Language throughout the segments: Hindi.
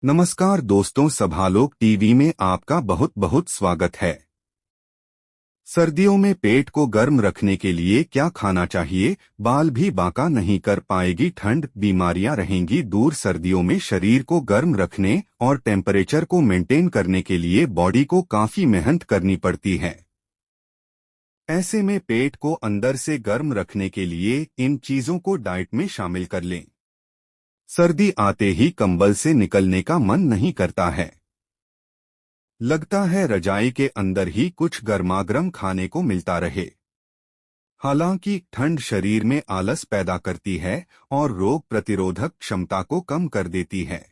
नमस्कार दोस्तों, सभालोक टीवी में आपका बहुत बहुत स्वागत है। सर्दियों में पेट को गर्म रखने के लिए क्या खाना चाहिए? बाल भी बांका नहीं कर पाएगी ठंड, बीमारियां रहेंगी दूर। सर्दियों में शरीर को गर्म रखने और टेम्परेचर को मेंटेन करने के लिए बॉडी को काफी मेहनत करनी पड़ती है। ऐसे में पेट को अंदर से गर्म रखने के लिए इन चीजों को डाइट में शामिल कर लें। सर्दी आते ही कंबल से निकलने का मन नहीं करता है। लगता है रजाई के अंदर ही कुछ गर्मागर्म खाने को मिलता रहे। हालांकि ठंड शरीर में आलस पैदा करती है और रोग प्रतिरोधक क्षमता को कम कर देती है।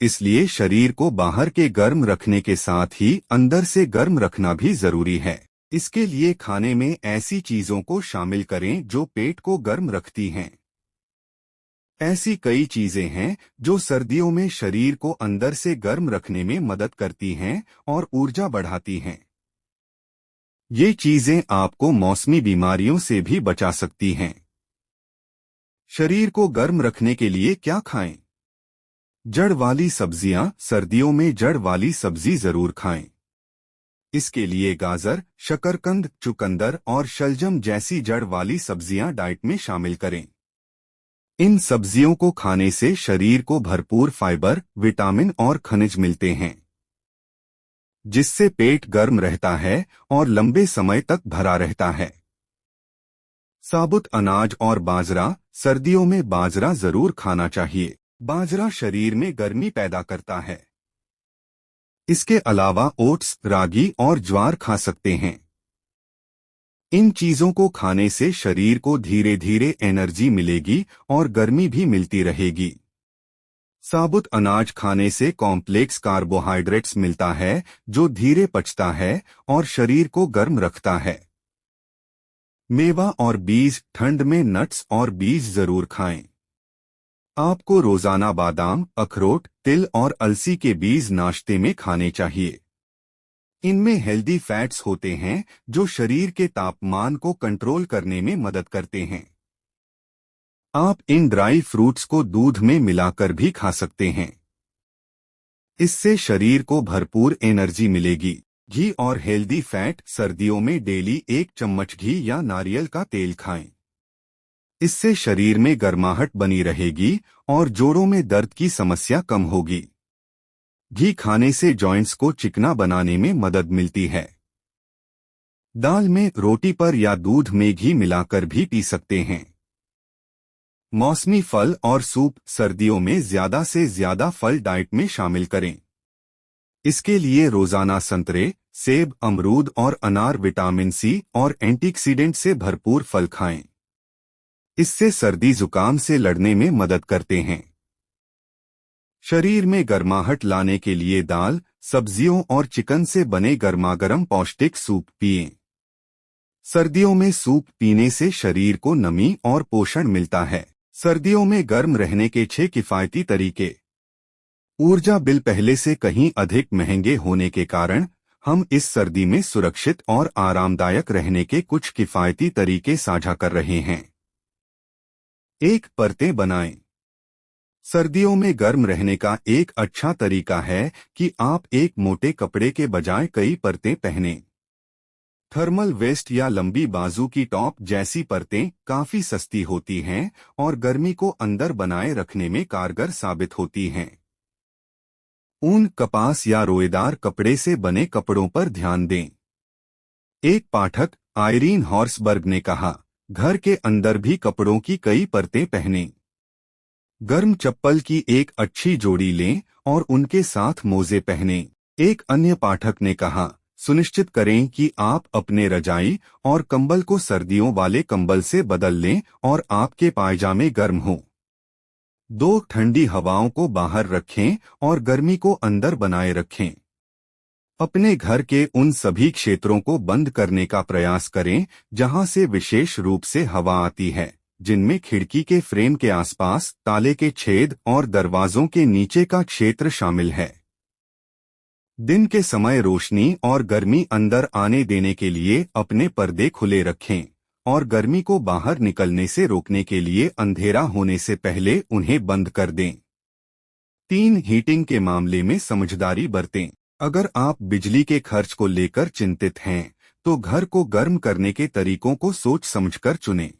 इसलिए शरीर को बाहर के गर्म रखने के साथ ही अंदर से गर्म रखना भी जरूरी है। इसके लिए खाने में ऐसी चीजों को शामिल करें जो पेट को गर्म रखती हैं। ऐसी कई चीजें हैं जो सर्दियों में शरीर को अंदर से गर्म रखने में मदद करती हैं और ऊर्जा बढ़ाती हैं। ये चीजें आपको मौसमी बीमारियों से भी बचा सकती हैं। शरीर को गर्म रखने के लिए क्या खाएं? जड़ वाली सब्जियां। सर्दियों में जड़ वाली सब्जी जरूर खाएं। इसके लिए गाजर, शकरकंद, चुकंदर और शलजम जैसी जड़ वाली सब्जियां डाइट में शामिल करें। इन सब्जियों को खाने से शरीर को भरपूर फाइबर, विटामिन और खनिज मिलते हैं, जिससे पेट गर्म रहता है और लंबे समय तक भरा रहता है। साबुत अनाज और बाजरा। सर्दियों में बाजरा जरूर खाना चाहिए। बाजरा शरीर में गर्मी पैदा करता है। इसके अलावा ओट्स, रागी और ज्वार खा सकते हैं। इन चीजों को खाने से शरीर को धीरे धीरे एनर्जी मिलेगी और गर्मी भी मिलती रहेगी। साबुत अनाज खाने से कॉम्प्लेक्स कार्बोहाइड्रेट्स मिलता है जो धीरे पचता है और शरीर को गर्म रखता है। मेवा और बीज। ठंड में नट्स और बीज जरूर खाएं। आपको रोजाना बादाम, अखरोट, तिल और अलसी के बीज नाश्ते में खाने चाहिए। इनमें हेल्दी फैट्स होते हैं जो शरीर के तापमान को कंट्रोल करने में मदद करते हैं। आप इन ड्राई फ्रूट्स को दूध में मिलाकर भी खा सकते हैं। इससे शरीर को भरपूर एनर्जी मिलेगी। घी और हेल्दी फैट। सर्दियों में डेली 1 चम्मच घी या नारियल का तेल खाएं। इससे शरीर में गर्माहट बनी रहेगी और जोड़ों में दर्द की समस्या कम होगी। घी खाने से जॉइंट्स को चिकना बनाने में मदद मिलती है। दाल में, रोटी पर या दूध में घी मिलाकर भी पी सकते हैं। मौसमी फल और सूप। सर्दियों में ज्यादा से ज्यादा फल डाइट में शामिल करें। इसके लिए रोजाना संतरे, सेब, अमरूद और अनार विटामिन सी और एंटीऑक्सीडेंट से भरपूर फल खाएं। इससे सर्दी जुकाम से लड़ने में मदद करते हैं। शरीर में गर्माहट लाने के लिए दाल, सब्जियों और चिकन से बने गर्मागर्म पौष्टिक सूप पिएं। सर्दियों में सूप पीने से शरीर को नमी और पोषण मिलता है। सर्दियों में गर्म रहने के 6 किफायती तरीके। ऊर्जा बिल पहले से कहीं अधिक महंगे होने के कारण हम इस सर्दी में सुरक्षित और आरामदायक रहने के कुछ किफायती तरीके साझा कर रहे हैं। 1. परतें बनाएं। सर्दियों में गर्म रहने का एक अच्छा तरीका है कि आप एक मोटे कपड़े के बजाय कई परतें पहनें। थर्मल वेस्ट या लंबी बाजू की टॉप जैसी परतें काफी सस्ती होती हैं और गर्मी को अंदर बनाए रखने में कारगर साबित होती हैं। ऊन, कपास या रोएदार कपड़े से बने कपड़ों पर ध्यान दें। एक पाठक आयरीन हॉर्सबर्ग ने कहा, घर के अंदर भी कपड़ों की कई परतें पहनें। गर्म चप्पल की एक अच्छी जोड़ी लें और उनके साथ मोजे पहनें। एक अन्य पाठक ने कहा, सुनिश्चित करें कि आप अपने रजाई और कंबल को सर्दियों वाले कंबल से बदल लें और आपके पायजामे गर्म हों। 2. ठंडी हवाओं को बाहर रखें और गर्मी को अंदर बनाए रखें। अपने घर के उन सभी क्षेत्रों को बंद करने का प्रयास करें जहां से विशेष रूप से हवा आती है, जिनमें खिड़की के फ्रेम के आसपास, ताले के छेद और दरवाजों के नीचे का क्षेत्र शामिल है। दिन के समय रोशनी और गर्मी अंदर आने देने के लिए अपने पर्दे खुले रखें और गर्मी को बाहर निकलने से रोकने के लिए अंधेरा होने से पहले उन्हें बंद कर दें। 3. हीटिंग के मामले में समझदारी बरतें। अगर आप बिजली के खर्च को लेकर चिंतित हैं, तो घर को गर्म करने के तरीकों को सोच समझकर चुनें।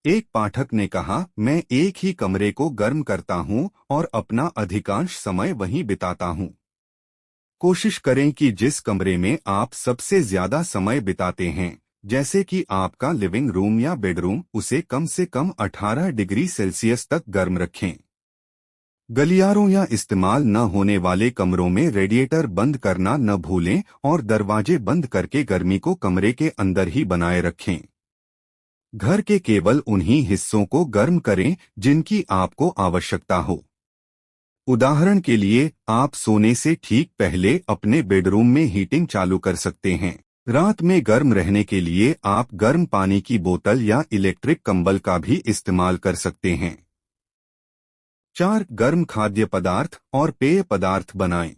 एक पाठक ने कहा, मैं एक ही कमरे को गर्म करता हूं और अपना अधिकांश समय वहीं बिताता हूं। कोशिश करें कि जिस कमरे में आप सबसे ज्यादा समय बिताते हैं, जैसे कि आपका लिविंग रूम या बेडरूम, उसे कम से कम 18 डिग्री सेल्सियस तक गर्म रखें। गलियारों या इस्तेमाल न होने वाले कमरों में रेडिएटर बंद करना न भूलें और दरवाजे बंद करके गर्मी को कमरे के अंदर ही बनाए रखें। घर के केवल उन्हीं हिस्सों को गर्म करें जिनकी आपको आवश्यकता हो। उदाहरण के लिए, आप सोने से ठीक पहले अपने बेडरूम में हीटिंग चालू कर सकते हैं। रात में गर्म रहने के लिए आप गर्म पानी की बोतल या इलेक्ट्रिक कंबल का भी इस्तेमाल कर सकते हैं। 4. गर्म खाद्य पदार्थ और पेय पदार्थ बनाएं।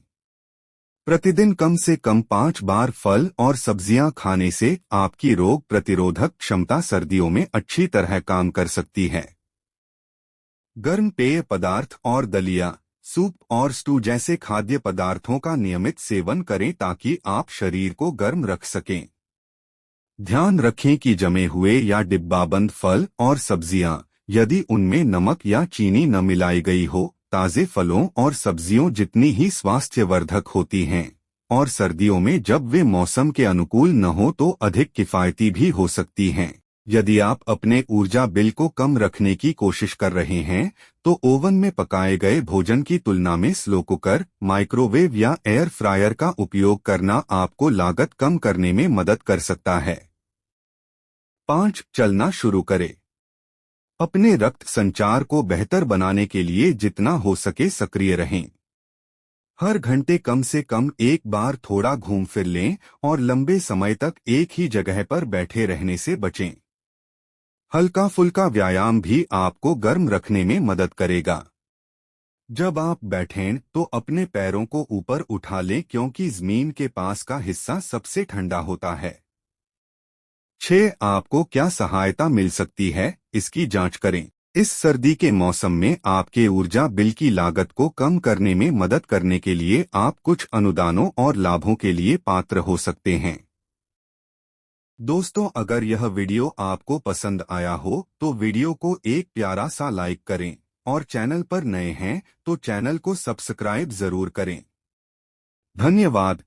प्रतिदिन कम से कम 5 बार फल और सब्जियां खाने से आपकी रोग प्रतिरोधक क्षमता सर्दियों में अच्छी तरह काम कर सकती है। गर्म पेय पदार्थ और दलिया, सूप और स्टू जैसे खाद्य पदार्थों का नियमित सेवन करें ताकि आप शरीर को गर्म रख सकें। ध्यान रखें कि जमे हुए या डिब्बाबंद फल और सब्जियां, यदि उनमें नमक या चीनी न मिलाई गई हो, ताजे फलों और सब्जियों जितनी ही स्वास्थ्यवर्धक होती हैं, और सर्दियों में जब वे मौसम के अनुकूल न हो तो अधिक किफायती भी हो सकती हैं। यदि आप अपने ऊर्जा बिल को कम रखने की कोशिश कर रहे हैं, तो ओवन में पकाए गए भोजन की तुलना में स्लो कुकर, माइक्रोवेव या एयर फ्रायर का उपयोग करना आपको लागत कम करने में मदद कर सकता है। 5. चलना शुरू करें। अपने रक्त संचार को बेहतर बनाने के लिए जितना हो सके सक्रिय रहें। हर घंटे कम से कम एक बार थोड़ा घूम फिर लें और लंबे समय तक एक ही जगह पर बैठे रहने से बचें। हल्का फुल्का व्यायाम भी आपको गर्म रखने में मदद करेगा। जब आप बैठें तो अपने पैरों को ऊपर उठा लें क्योंकि जमीन के पास का हिस्सा सबसे ठंडा होता है। 6. आपको क्या सहायता मिल सकती है, इसकी जांच करें। इस सर्दी के मौसम में आपके ऊर्जा बिल की लागत को कम करने में मदद करने के लिए आप कुछ अनुदानों और लाभों के लिए पात्र हो सकते हैं। दोस्तों, अगर यह वीडियो आपको पसंद आया हो तो वीडियो को एक प्यारा सा लाइक करें और चैनल पर नए हैं तो चैनल को सब्सक्राइब जरूर करें। धन्यवाद।